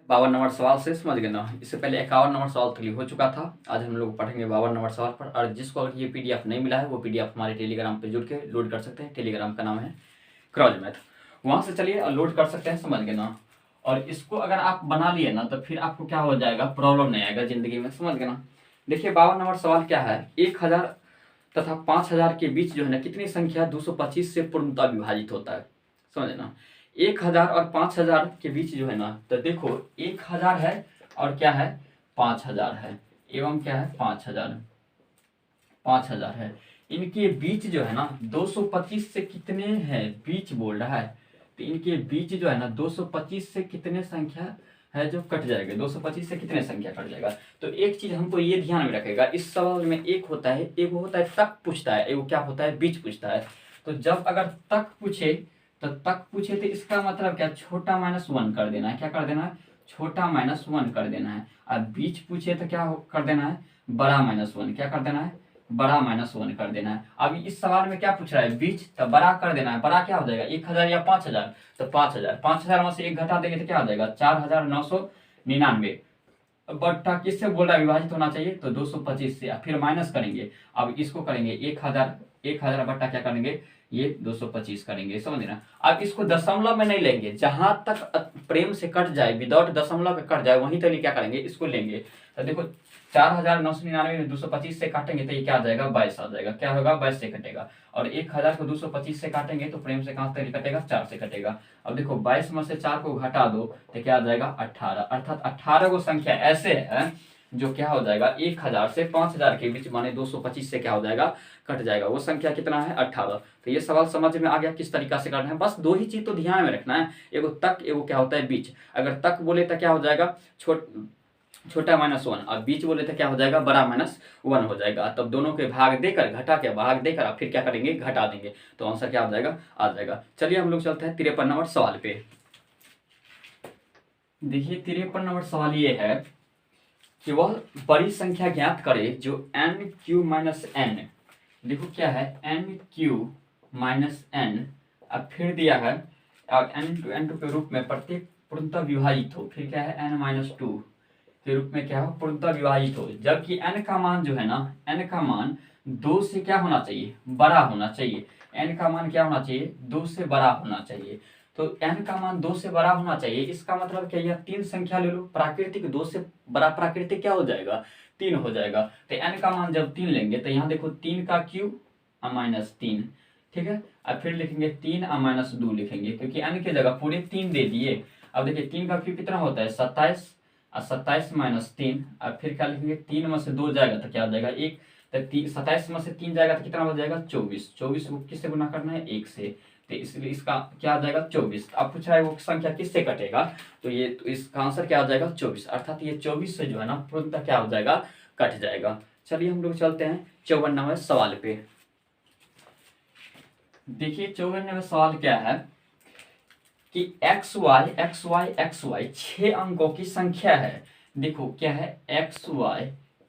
52 number सवाल से समझ गए ना। इससे पहले 51 नंबर सवाल तक हो चुका था। आज हम लोग पढ़ेंगे 52 नंबर सवाल पर। और जिसको अगर ये पीडीएफ नहीं मिला है वो पीडीएफ हमारे टेलीग्राम पे जुड़ के लोड कर सकते हैं। टेलीग्राम का नाम है क्रॉज मैथ। वहाँ से चलिए और लोड कर सकते हैं, समझ गए ना। और इसको अगर आप बना लिए ना तो फिर आपको क्या हो जाएगा, प्रॉब्लम नहीं आएगा जिंदगी में, समझ गए ना। देखिए 52 नंबर सवाल क्या है, 1000 तथा 5000 के बीच जो है ना कितनी संख्या 225 से पूर्णतः विभाजित होता है, समझे ना। 1000 और 5000 के बीच जो है ना, तो देखो 1000 है और क्या है 5000 है, एवं क्या है 5000 है। इनके बीच जो है ना 225 से कितने हैं बीच बोल रहा है, तो इनके बीच जो है ना 225 से कितने संख्या है जो कट जाएगा, 225 से कितने संख्या कट जाएगा। तो एक चीज हमको ये ध्यान में रखेगा, इस सवाल में एक होता है, एक होता है तक पूछता है, एक क्या होता है बीच पूछता है। तो जब अगर तक पूछे तो इसका मतलब क्या, छोटा -1 कर देना है, क्या कर देना है, छोटा -1 कर देना है। और बीच पूछे तो क्या कर देना है, बड़ा -1, क्या कर देना है, बड़ा -1 कर देना है। अब इस सवाल में क्या पूछ रहा है, बीच, तो बड़ा कर देना है। बड़ा क्या हो जाएगा, 1000 या 5000, तो 5000 में से एक घटा देंगे तो क्या हो जाएगा 4999। बट्टा किससे बोल रहा है विभाजित होना चाहिए, तो 225 से, फिर माइनस करेंगे। अब इसको करेंगे 1000 बट्टा क्या करेंगे, ये 225 करेंगे, समझ ना। अब इसको दशमलव में नहीं लेंगे, जहां तक प्रेम से कट जाए, विदाउट दशमलव के कट जाए, वहीं तक क्या करेंगे, इसको लेंगे। तो देखो 4999 में 225 से काटेंगे तो ये क्या आ जाएगा, 22 आ जाएगा। क्या होगा, 22 से कटेगा। और 1000 को 225 से काटेंगे तो प्रेम से कहां तक कटेगा, 4 से कटेगा। अब देखो 22 में से 4 को घटा दो तो क्या आ जाएगा 18, अर्थात 18 को संख्या ऐसे है जो क्या हो जाएगा 1000 से 5000 के बीच, माने 225 से क्या हो जाएगा, कट जाएगा। वो संख्या कितना है, 18। तो ये सवाल समझ में आ गया किस तरीका से करना है। बस दो ही चीज तो ध्यान में रखना है, एगो तक, एगो क्या होता है बीच। अगर तक बोले तो क्या हो जाएगा, छोटा -1, और बीच बोले तो क्या हो जाएगा, बड़ा -1 हो जाएगा। तब दोनों के भाग देकर, घटा के भाग देकर फिर क्या करेंगे, घटा देंगे, तो आंसर क्या हो जाएगा, आ जाएगा। चलिए हम लोग चलते हैं 53 नंबर सवाल पे। देखिए 53 नंबर सवाल ये है कि वह बड़ी संख्या ज्ञात करे जो n3 - n, देखो क्या है n3 - n, अब फिर दिया है और n×n के रूप में प्रत्येक पूर्णतः विभाजित हो, फिर क्या है n-2 के रूप में क्या हो, पूर्णतः विभाजित हो। जबकि n का मान जो है ना, n का मान 2 से क्या होना चाहिए, बड़ा होना चाहिए। n का मान क्या होना चाहिए, 2 से बड़ा होना चाहिए। तो n का मान 2 से बड़ा होना चाहिए, इसका मतलब क्या, यह 3 संख्या ले लो, प्राकृतिक 2 से बड़ा प्राकृतिक क्या हो जाएगा, 3 हो जाएगा। तो n का मान जब 3 लेंगे तो यहाँ देखो 3 का क्यूब -3, ठीक है। अब फिर लिखेंगे 3 -2 लिखेंगे, क्योंकि n की जगह पूरे 3 दे दिए। अब देखिए 3 का क्यूब कितना होता है 27, और 27 - 3, अब फिर क्या लिखेंगे 3 में से 2 जाएगा तो क्या हो जाएगा 1, तो 27 में से 3 जाएगा तो कितना हो जाएगा 24। 24 को किससे गुना करना है, 1 से, तो इसलिए इसका क्या आ जाएगा 24। अब पूछा है वो संख्या किससे कटेगा, तो ये तो इसका आंसर क्या आ जाएगा 24, अर्थात ये 24 से जो है ना पूर्णतः क्या हो जाएगा, कट जाएगा। चलिए हम लोग चलते हैं 54 नंबर सवाल पे। देखिए 54 नंबर सवाल क्या है कि xy 6 अंकों की संख्या है। देखो क्या है xy,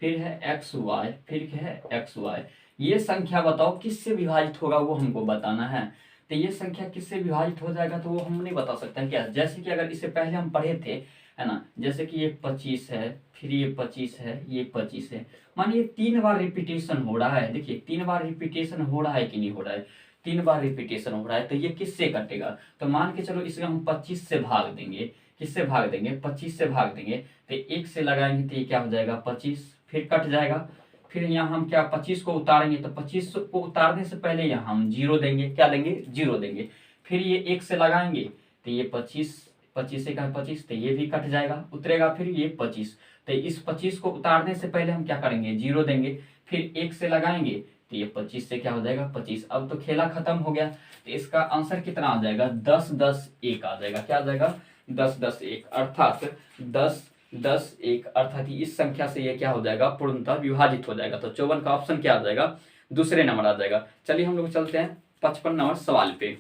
फिर है xy, फिर क्या है xy। ये संख्या बताओ किससे विभाजित होगा, वो हमको बताना है। तो ये संख्या किससे विभाजित हो जाएगा तो वो हम नहीं बता सकते हैं क्या। जैसे कि अगर इससे पहले हम पढ़े थे, है ना, जैसे कि ये 25 है, फिर ये 25 है, ये 25 है, मानिए 3 बार रिपीटेशन हो रहा है। देखिए 3 बार रिपीटेशन हो रहा है कि नहीं हो रहा है, 3 बार रिपीटेशन हो रहा है, तो ये किससे कटेगा। तो मान के चलो इसे हम 25 से भाग देंगे, किससे भाग देंगे, 25 से भाग देंगे, तो 1 से लगाएंगे तो ये क्या हो जाएगा 25, फिर कट जाएगा। फिर यहाँ हम क्या 25 को उतारेंगे, तो 25 को उतारने से पहले यहाँ हम 0 देंगे, क्या देंगे 0 देंगे। फिर ये 1 से लगाएंगे तो ये 25, 25 से का 25, तो ये भी कट जाएगा, उतरेगा। फिर ये 25, तो इस 25 को उतारने से पहले हम क्या करेंगे 0 देंगे। फिर 1 से लगाएंगे तो ये 25 से क्या हो जाएगा 25। अब तो खेला खत्म हो गया, तो इसका आंसर कितना आ जाएगा 10 10 1 आ जाएगा। क्या आ जाएगा 10 10 1, अर्थात 10 10 1, अर्थात इस संख्या से ये क्या हो जाएगा पूर्णतः विभाजित हो जाएगा। तो 54 का ऑप्शन क्या आ जाएगा, दूसरे नंबर आ जाएगा। चलिए हम लोग चलते हैं 55 नंबर सवाल पे।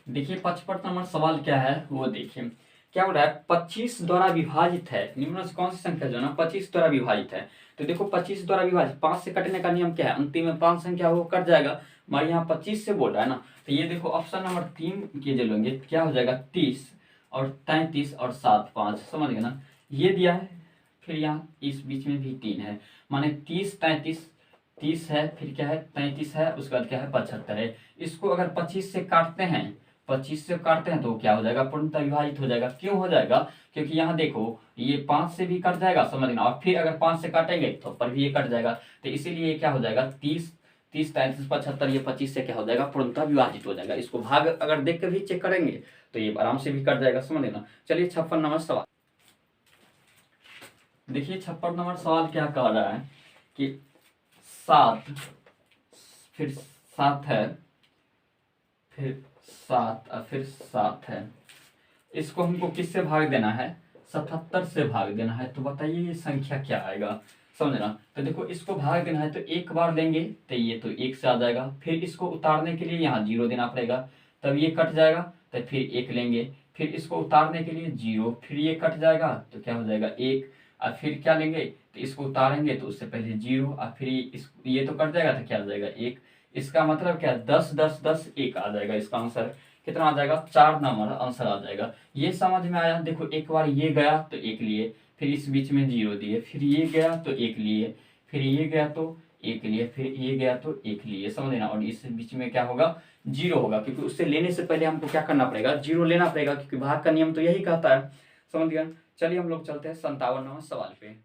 देखिए 55 नंबर सवाल क्या है वो देखिए, क्या हो रहा है 25 द्वारा विभाजित है, निम्न से कौन सी संख्या जो है ना 25 द्वारा विभाजित है। तो देखो 25 द्वारा विभाजित, 5 से कटने का नियम क्या है, अंतिम में 5 संख्या वो कट जाएगा, हमारे यहाँ 25 से बोल रहा है ना, तो ये देखो ऑप्शन नंबर 3 के जो लेंगे क्या हो जाएगा 30 और 33 और 7 5, समझ गए ना। ये दिया है, फिर यहाँ इस बीच में भी 3 है, माने 30 33, 30 है, फिर क्या है 33 है, उसके बाद क्या है 75 है। इसको अगर 25 से काटते हैं, 25 से काटते हैं तो क्या हो जाएगा पूर्णतः विभाजित हो जाएगा। क्यों हो जाएगा, क्योंकि यहाँ देखो ये 5 से भी कट जाएगा, समझना, और फिर अगर 5 से काटेंगे तो पर भी ये कट जाएगा, तो इसीलिए ये क्या हो जाएगा 30 30 33 75, ये 25 से क्या हो जाएगा पूर्णतः विभाजित हो जाएगा। इसको भाग अगर देख कर भी चेक करेंगे तो ये आराम से भी कट जाएगा, समझ लेना। चलिए 56 नंबर सवाल देखिए। 56 नंबर सवाल क्या कह रहा है कि 7, फिर 7 है, फिर 7 और फिर 7 है, इसको हमको किससे भाग देना है 77 से भाग देना है। तो बताइए ये संख्या क्या आएगा, समझना। तो देखो इसको भाग देना है तो एक बार देंगे तो ये तो 1 से आ जाएगा, फिर इसको उतारने के लिए यहाँ 0 देना पड़ेगा, तब ये कट जाएगा, तो फिर 1 लेंगे, फिर इसको उतारने के लिए 0, फिर ये कट जाएगा तो क्या हो जाएगा 1, और फिर क्या लेंगे तो इसको उतारेंगे तो उससे पहले 0, और फिर ये तो कट जाएगा तो क्या आ जाएगा 1। इसका मतलब क्या 10 10 10 1 आ जाएगा। इसका आंसर कितना आ जाएगा 4 नंबर आंसर आ जाएगा। ये समझ में आया। देखो एक बार ये गया तो 1 लिए, फिर इस बीच में 0 दिए, फिर ये गया तो 1 लिए, फिर ये गया तो 1 लिए, फिर ये गया तो 1 लिए, समझ लेना। और इस बीच में क्या होगा 0 होगा, क्योंकि उससे लेने से पहले हमको क्या करना पड़ेगा 0 लेना पड़ेगा, क्योंकि भाग का नियम तो यही कहता है, समझ गया। चलिए हम लोग चलते हैं 57 नंबर सवाल पे।